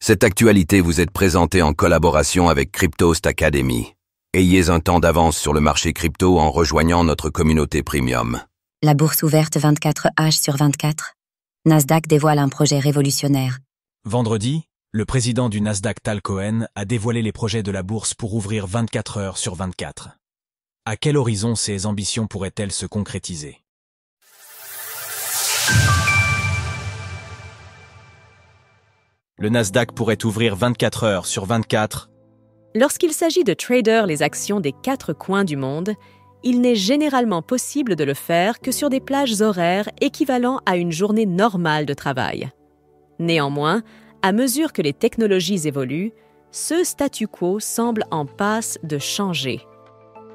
Cette actualité vous est présentée en collaboration avec Cryptost Academy. Ayez un temps d'avance sur le marché crypto en rejoignant notre communauté premium. La bourse ouverte 24h/24. Nasdaq dévoile un projet révolutionnaire. Vendredi, le président du Nasdaq Tal Cohen a dévoilé les projets de la bourse pour ouvrir 24h/24. À quel horizon ces ambitions pourraient-elles se concrétiser? Le Nasdaq pourrait ouvrir 24h/24. Lorsqu'il s'agit de trader les actions des 4 coins du monde, il n'est généralement possible de le faire que sur des plages horaires équivalent à une journée normale de travail. Néanmoins, à mesure que les technologies évoluent, ce statu quo semble en passe de changer.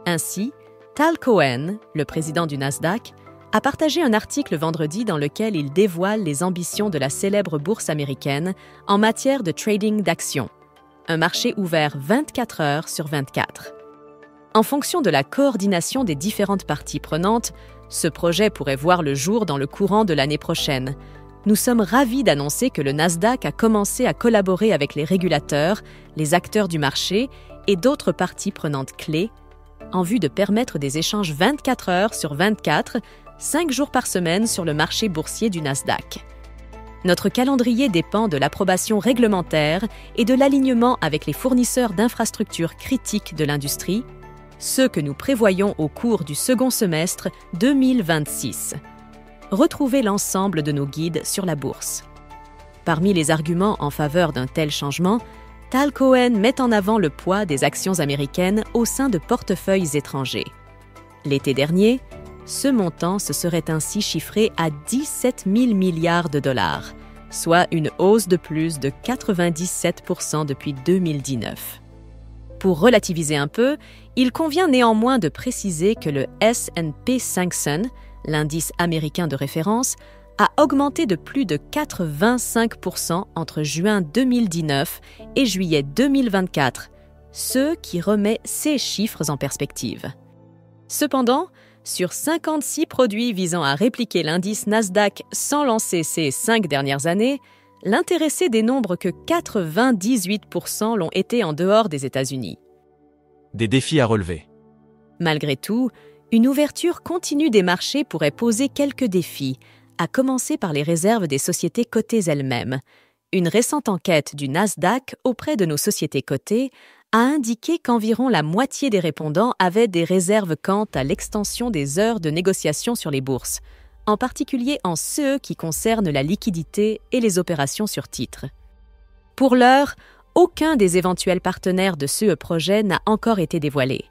Ainsi, Tal Cohen, le président du Nasdaq, a partagé un article vendredi dans lequel il dévoile les ambitions de la célèbre bourse américaine en matière de trading d'actions, un marché ouvert 24h/24. En fonction de la coordination des différentes parties prenantes, ce projet pourrait voir le jour dans le courant de l'année prochaine. Nous sommes ravis d'annoncer que le Nasdaq a commencé à collaborer avec les régulateurs, les acteurs du marché et d'autres parties prenantes clés en vue de permettre des échanges 24h/24, 5 jours par semaine sur le marché boursier du Nasdaq. Notre calendrier dépend de l'approbation réglementaire et de l'alignement avec les fournisseurs d'infrastructures critiques de l'industrie, ce que nous prévoyons au cours du second semestre 2026. Retrouvez l'ensemble de nos guides sur la bourse. Parmi les arguments en faveur d'un tel changement, Tal Cohen met en avant le poids des actions américaines au sein de portefeuilles étrangers. L'été dernier, ce montant se serait ainsi chiffré à 17 000 milliards de dollars, soit une hausse de plus de 97% depuis 2019. Pour relativiser un peu, il convient néanmoins de préciser que le S&P 500, l'indice américain de référence, a augmenté de plus de 85% entre juin 2019 et juillet 2024, ce qui remet ces chiffres en perspective. Cependant, sur 56 produits visant à répliquer l'indice Nasdaq sans lancer ces 5 dernières années, l'intéressé dénombre que 98% l'ont été en dehors des États-Unis. Des défis à relever. Malgré tout, une ouverture continue des marchés pourrait poser quelques défis, à commencer par les réserves des sociétés cotées elles-mêmes. Une récente enquête du Nasdaq auprès de nos sociétés cotées a indiqué qu'environ la moitié des répondants avaient des réserves quant à l'extension des heures de négociation sur les bourses, en particulier en ceux qui concernent la liquidité et les opérations sur titre. Pour l'heure, aucun des éventuels partenaires de ce projet n'a encore été dévoilé.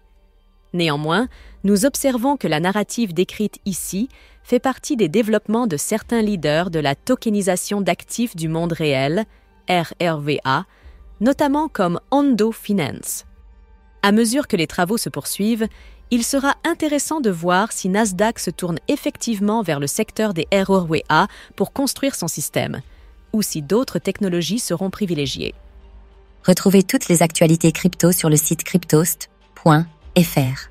Néanmoins, nous observons que la narrative décrite ici fait partie des développements de certains leaders de la tokenisation d'actifs du monde réel, RRVA, notamment comme Ondo Finance. À mesure que les travaux se poursuivent, il sera intéressant de voir si Nasdaq se tourne effectivement vers le secteur des RRVA pour construire son système, ou si d'autres technologies seront privilégiées. Retrouvez toutes les actualités crypto sur le site cryptost.fr.